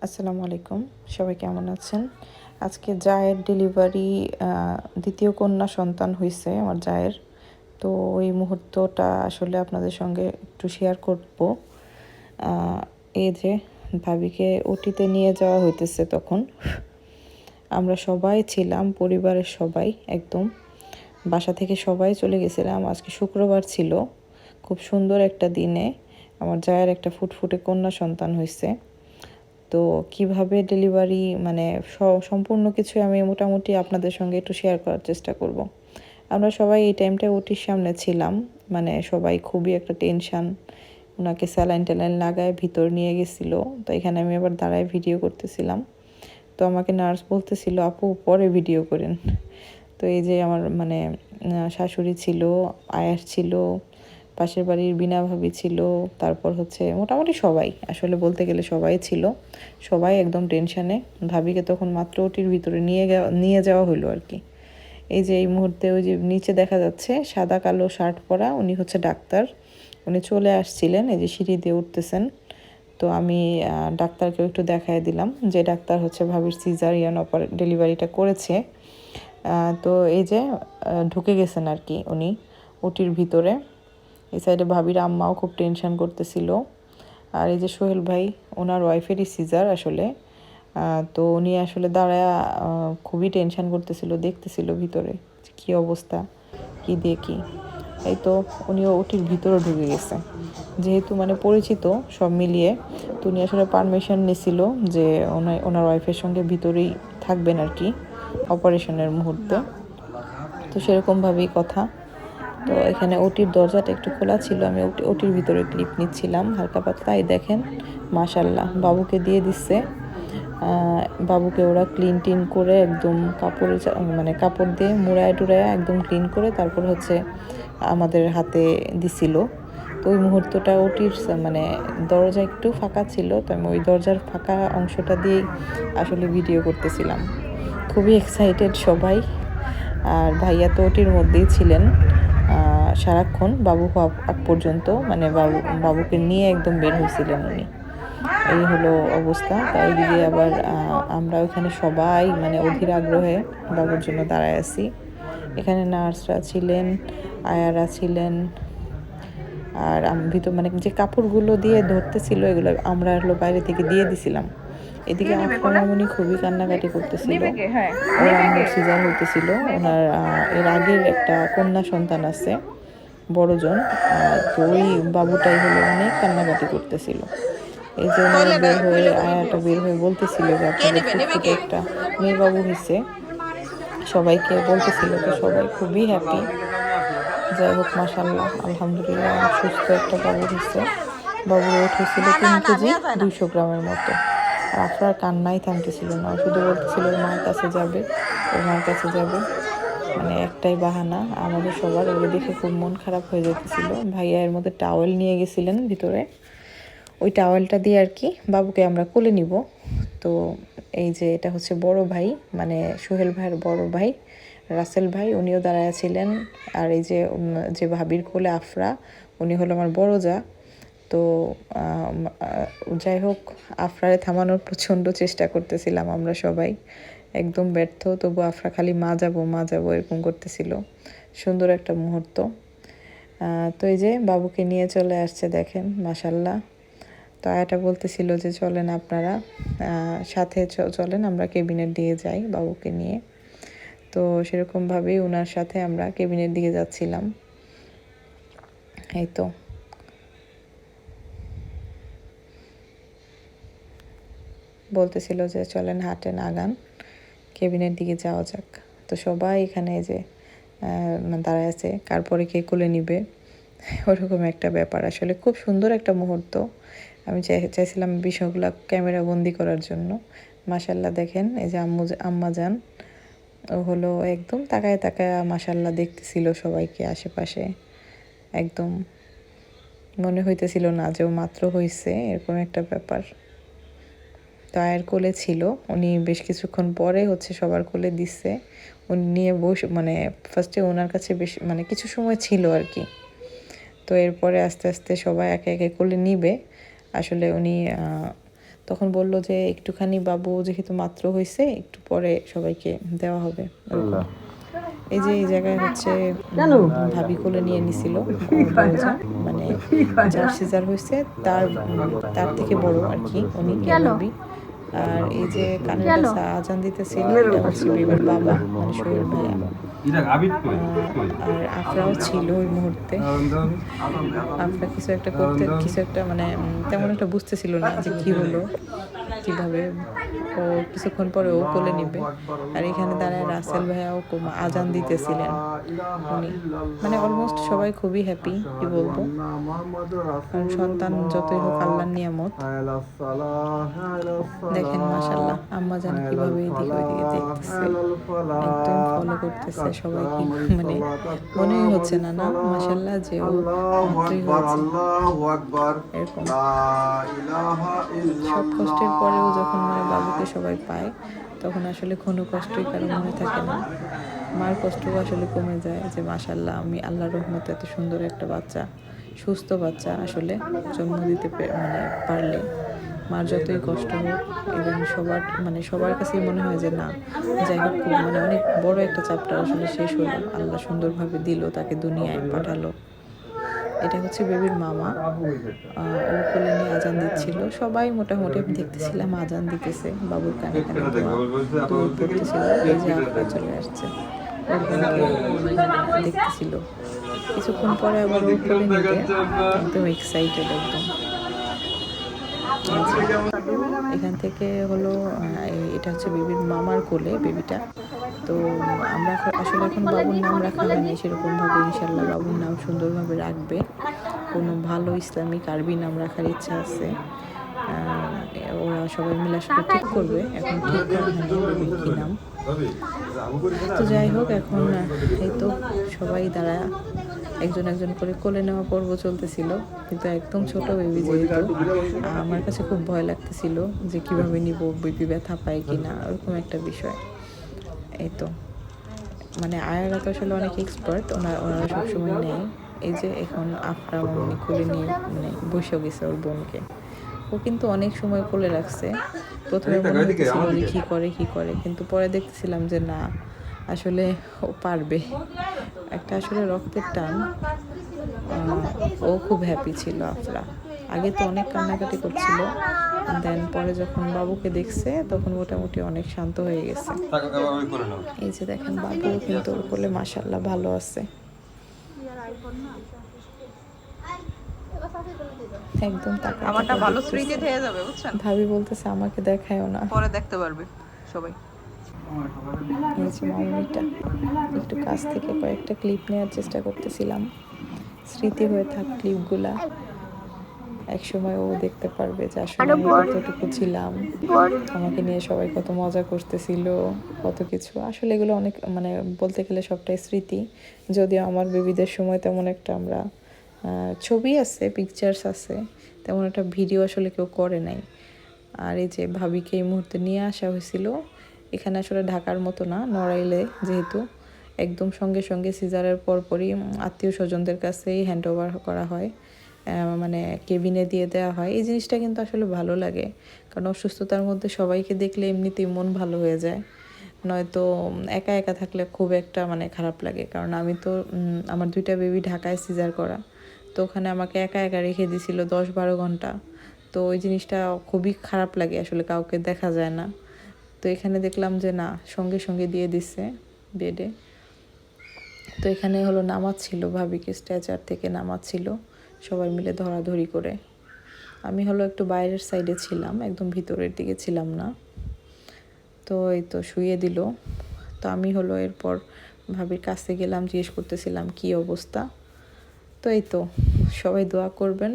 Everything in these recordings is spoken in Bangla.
আসসালামু আলাইকুম, সবাই কেমন আছেন? আজকে জায়ের ডেলিভারি, দ্বিতীয় কন্যা সন্তান হয়েছে আমার জায়ের। তো ওই মুহূর্তটা আসলে আপনাদের সঙ্গে একটু শেয়ার করব। এই যে ভাবিকে ওটিতে নিয়ে যাওয়া হইতেছে, তখন আমরা সবাই ছিলাম, পরিবারের সবাই একদম বাসা থেকে সবাই চলে গেছিলাম। আজকে শুক্রবার ছিল, খুব সুন্দর একটা দিনে আমার জায়ের একটা ফুটফুটে কন্যা সন্তান হয়েছে। তো কিভাবে ডেলিভারি মানে সম্পূর্ণ কিছু আমি মোটামুটি আপনাদের সঙ্গে একটু শেয়ার করার চেষ্টা করব। আমরা সবাই এই টাইমটা ওটির সামনে ছিলাম, মানে সবাই খুবই একটা টেনশান। ওনাকে স্যালাইন ট্যালাইন লাগায় ভিতর নিয়ে গেছিলো। তো এখানে আমি আবার দাঁড়ায় ভিডিও করতেছিলাম। তো আমাকে নার্স বলতেছিল, আপু পরে ভিডিও করেন। তো এই যে আমার মানে শাশুড়ি ছিল, আয়াস ছিল, পাশের বাড়ির বিনা ভাবি ছিল, তারপর হচ্ছে মোটামুটি সবাই, আসলে বলতে গেলে সবাই ছিল। সবাই একদম টেনশানে। ভাবিকে তখন মাত্র ওটির ভিতরে নিয়ে যাওয়া হলো আর কি। এই যে এই মুহূর্তে ওই যে নিচে দেখা যাচ্ছে সাদা কালো শার্ট পরা, উনি হচ্ছে ডাক্তার। উনি চলে আসছিলেন, এই যে সিঁড়ি দিয়ে উঠতেছেন। তো আমি ডাক্তারকেও একটু দেখাই দিলাম, যে ডাক্তার হচ্ছে ভাবির সিজারিয়ান ডেলিভারিটা করেছে। তো এই যে ঢুকে গেছেন আর কি উনি ওটির ভিতরে। এই সাইডে ভাবির আম্মাও খুব টেনশন করতেছিল। আর এই যে সোহেল ভাই, ওনার ওয়াইফেরই সিজার আসলে। তো উনি আসলে দাঁড়ায় খুবই টেনশন করতেছিল, দেখতেছিল ভিতরে কি অবস্থা, কি দিয়ে কি। এই তো উনিও ওটির ভিতরে ঢুকে গেছে, যেহেতু মানে পরিচিত সব মিলিয়ে। তো উনি আসলে পারমিশন নিছিল যে ওনার ওয়াইফের সঙ্গে ভিতরেই থাকবেন আর কি অপারেশনের মুহূর্তে। তো সেরকমভাবেই কথা। তো এখানে ওটির দরজাটা একটু খোলা ছিল, আমি ওটির ভিতরে ক্লিপ নিচ্ছিলাম হালকা পাতলা। এই দেখেন মাশাল্লাহ, বাবুকে দিয়ে দিচ্ছে। বাবুকে ওরা ক্লিন টিন করে একদম মানে কাপড় দিয়ে মুড়ায় টুড়ায় একদম ক্লিন করে তারপর হচ্ছে আমাদের হাতে দিছিল। তো ওই মুহূর্তটা ওটির মানে দরজা একটু ফাঁকা ছিল, তো আমি ওই দরজার ফাঁকা অংশটা দিয়েই আসলে ভিডিও করতেছিলাম। খুবই এক্সাইটেড সবাই। আর ভাইয়া তো ওটির মধ্যেই ছিলেন সারাক্ষণ, বাবু হওয়া আগ পর্যন্ত, মানে বাবুকে নিয়ে একদম বের হয়েছিলেন উনি। এই হলো অবস্থা। তাই দিকে আবার আমরা ওখানে সবাই মানে অধীর আগ্রহে বাবুর জন্য দাঁড়ায় আছি। এখানে নার্সরা ছিলেন, আয়ারা ছিলেন। আর ভিতর মানে যে কাপড়গুলো দিয়ে ধরতেছিল এগুলো আমরা হলো বাইরে থেকে দিয়ে দিছিলাম। এদিকে আফরামণি খুবই কান্নাকাটি করতেছিল। ওর আম্মুর সিজার হইতেছিল। ওনার এর আগের একটা কন্যা সন্তান আছে, বড়জন। তো ওই বাবুটাই হলো অনেক কান্নাকাটি করতেছিল। এই যে ওনারা বের হয়ে আয়াটা বের হয়ে বলতেছিল যে আপনাদের ফুটফুটে একটা মেয়ে বাবু হয়েছে, সবাইকে বলতেছিল। তো সবাই খুবই হ্যাপি। যাই হোক, মাশাল্লাহ, আলহামদুলিল্লাহ, অনেক সুস্থ একটা বাবু হয়েছে। বাবুর ওয়েট হয়েছিল 3 কেজি 200 গ্রামের মতো। আর আফরার কান্নাই থামতেছিল না, শুধু বলতেছিল ওর মার কাছে যাবে, ওর মার কাছে যাবে। মানে একটাই বাহানা আমাদের সবার। ওগুলো দেখে খুব মন খারাপ হয়ে যেতেছিল। ভাইয়া এর মধ্যে টাওয়েল নিয়ে গেছিলেন ভিতরে, ওই টাওয়েলটা দিয়ে আর কি বাবুকে আমরা কোলে নিব। তো এই যে এটা হচ্ছে বড় ভাই, মানে সোহেল ভাইয়ের বড় ভাই রাসেল ভাই, উনিও দাঁড়ায় ছিলেন। আর এই যে যে ভাবির কোলে আফরা, উনি হলো আমার বড় যা। তো যাই হোক, আফরারে থামানোর প্রচণ্ড চেষ্টা করতেছিলাম আমরা সবাই, একদম ব্যর্থ। তবু আফরা খালি মা যাবো এরকম করতেছিল। সুন্দর একটা মুহূর্ত। তো এই যে বাবুকে নিয়ে চলে আসছে, দেখেন মাশাল্লাহ। তো আয়াটা বলতেছিল যে চলেন আপনারা সাথে চলেন, আমরা কেবিনের দিকে যাই বাবুকে নিয়ে। তো সেরকমভাবেই ওনার সাথে আমরা কেবিনের দিকে যাচ্ছিলাম। এই তো বলতেছিল যে চলেন হাঁটেন আগান, কেবিনের দিকে যাওয়া যাক। তো সবাই এখানে যে দাঁড়ায় আছে, কার পরে কে কোলে নিবে, ওরকম একটা ব্যাপার। আসলে খুব সুন্দর একটা মুহূর্ত। আমি চাইছিলাম বিষয়গুলো ক্যামেরা বন্দি করার জন্য। মাশাল্লাহ, দেখেন এই যে আম্মা যান, ও হলো একদম তাকায় মাশাল্লাহ দেখতেছিল সবাইকে আশেপাশে। একদম মনে হইতেছিল না যে ও মাত্র হইছে, এরকম একটা ব্যাপার। তো আয়ের কোলে ছিল, উনি বেশ কিছুক্ষণ পরে হচ্ছে সবার কোলে দিচ্ছে। উনি নিয়ে বসে মানে ফার্স্টে ওনার কাছে বেশ মানে কিছু সময় ছিল আর কি। তো এরপরে আস্তে আস্তে সবাই একে একে কোলে নিবে। আসলে উনি তখন বলল যে একটুখানি বাবু যেহেতু মাত্র হয়েছে একটু পরে সবাইকে দেওয়া হবে এরকম। এই যে এই জায়গায় হচ্ছে ভাবি কোলে নিয়ে নিছিল বড়জা, মানে যার সিজার হয়েছে তার তার থেকে বড় আর কি উনি ভাবি। আর এই যে কানের কাছে আজান দিতেছিল এটা হচ্ছে বেবির বাবা মানে সোহেল ভাইয়া। আর আফরাও ছিল ওই মুহূর্তে। আফরা কিছু একটা করতে কিছু একটা মানে তেমন একটা বুঝতেছিল না যে কি হলো কিভাবে। ও কিছুক্ষণ পরে ও কোলে নিবে। আর এখানে দাঁড়ায় রাসেল ভাইয়াও আজান দিতেছিলেন উনি। মানে অলমোস্ট সবাই খুবই হ্যাপি কি বলবো, কারণ সন্তান যতই হোক আল্লাহর নিয়ামত। দেখেন মাশাআল্লাহ আম্মা জান কিভাবে এদিকে ওইদিকে দেখতেছে, একদম ফলো করতেছে সবাইকে। মানে মনেই হচ্ছে না না মাশাআল্লাহ যে ও মাত্রই হয়েছে এরকম। সব কষ্টের পরেও যখন মানে বাবুকে সবাই পায় তখন আসলে কোনো কষ্টই কারো মনে থাকে না। মার কষ্টও আসলে কমে যায় যে মাশাআল্লাহ আমি আল্লাহর রহমতে এত সুন্দর একটা বাচ্চা, সুস্থ বাচ্চা আসলে জন্ম দিতে মানে পারলে মার যতই কষ্ট হোক এবং সবার কাছেই মনে হয় যে না যাই হোক খুব মানে অনেক বড় একটা চ্যাপ্টার আসলে শেষ হলো, আল্লাহ সুন্দরভাবে দিল, তাকে দুনিয়ায় পাঠালো। এটা হচ্ছে বেবির মামা, ও কোলে নিয়ে আজান দিচ্ছিল। সবাই মোটামুটি আমি দেখতেছিলাম আজান দিতেছে, বাবুর কানে কানে দোয়া পড়তেছিল। এই যে আফরা চলে আসছে ওর বোনকে দেখতেছিল। কিছুক্ষণ পরে আবার ও কোলে নিতে একদম এক্সাইটেড একদম। এখান থেকে হলো এটা হচ্ছে বেবির মামার কোলে বেবিটা। তো আমরা আসলে এখন বাবুর নাম রাখা হয়নি সেরকমভাবে, ইনশাল্লাহ বাবুর নাম সুন্দরভাবে রাখবে, কোনো ভালো ইসলামিক আরবি নাম রাখার ইচ্ছা আছে। ওরা সবাই মিলে আসলে ঠিক করবে, এখন ঠিক করা হয়নি বেবির কী নাম। তো যাই হোক এখন এই তো সবাই দাঁড়ায় একজন একজন করে কোলে নেওয়া পর্ব চলতেছিল, কিন্তু একদম ছোট বেবি যেহেতু আমার কাছে খুব ভয় লাগতেছিল যে কিভাবে নিব, বেবি ব্যথা পায় কিনা ওরকম একটা বিষয়। এই তো মানে আয়ারা তো আসলে অনেক এক্সপার্ট, ওনারা সবসময় নেয়। এই যে এখন আফরা মামনি কোলে নিয়ে মানে বসে গেছে ওর বোনকে, ও কিন্তু অনেক সময় কোলে রাখছে। প্রথমে মনে হচ্ছিল যে কী করে, কিন্তু পরে দেখতেছিলাম যে না আসলে ও পারবে। একটা আসলে রক্তের টান। ও খুব হ্যাপি ছিল আফরা। আগে তো অনেক কান্নাকাটি করছিল, দেন পরে যখন বাবুকে দেখছে তখন মোটামুটি অনেক শান্ত হয়ে গেছে। এই যে দেখেন বাবু কিন্তু ওর কোলে মাশাআল্লাহ ভালো আছে, একদম আমারটা ভালো স্মৃতি থেকে যাবে বুঝছেন। ভাবি বলতেছে আমাকে দেখায়ও না, পরে দেখতে পারবে সবাই। এই যে মামুনিটা একটু কাছ থেকে কয়েকটা ক্লিপ নেওয়ার চেষ্টা করতেছিলাম, স্মৃতি হয়ে থাক ক্লিপগুলা। একসময় ও দেখতে পারবে যে আসলে আমি কতটুকু ছিলাম, আমাকে নিয়ে সবাই কত মজা করতেছিল, কত কিছু। আসলে এগুলো অনেক মানে বলতে গেলে সবটাই স্মৃতি। যদিও আমার বেবিদের সময় তেমন একটা আমরা ছবি আছে, পিকচার্স আছে, তেমন একটা ভিডিও আসলে কেউ করে নাই। আর এই যে ভাবিকে এই মুহূর্তে নিয়ে আসা হয়েছিল এখানে, আসলে ঢাকার মতো না, নড়াইলে যেহেতু একদম সঙ্গে সঙ্গে সিজারের পরপরই আত্মীয় স্বজনদের কাছেই হ্যান্ড ওভার করা হয়, মানে কেবিনে দিয়ে দেওয়া হয়। এই জিনিসটা কিন্তু আসলে ভালো লাগে, কারণ অসুস্থতার মধ্যে সবাইকে দেখলে এমনিতেই মন ভালো হয়ে যায়। নয়তো একা একা থাকলে খুব একটা মানে খারাপ লাগে, কারণ আমি তো আমার 2টা বেবি ঢাকায় সিজার করা, তো ওখানে আমাকে একা একা রেখে দিয়েছিল 10-12 ঘন্টা। তো ওই জিনিসটা খুবই খারাপ লাগে, আসলে কাউকে দেখা যায় না। তো এখানে দেখলাম যে না সঙ্গে সঙ্গে দিয়ে দিচ্ছে বেডে। তো এখানে হলো নামাচ্ছিল, ভাবিকে স্ট্রেচার থেকে নামাচ্ছিল সবাই মিলে ধরাধরি করে। আমি হলো একটু বাইরের সাইডে ছিলাম, একদম ভিতরের দিকে ছিলাম না। তো এই তো শুয়ে দিল। তো আমি হলো এরপর ভাবির কাছে গেলাম, জিজ্ঞেস করতেছিলাম কি অবস্থা। তো এই তো সবাই দোয়া করবেন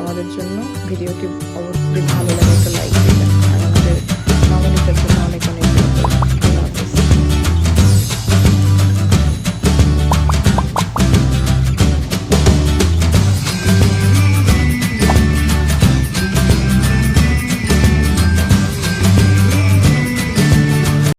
আমাদের জন্য। ভিডিওটি অবশ্যই ভালো লাগে একটা লাইক দিবেন, আর আমাদের মামনিটার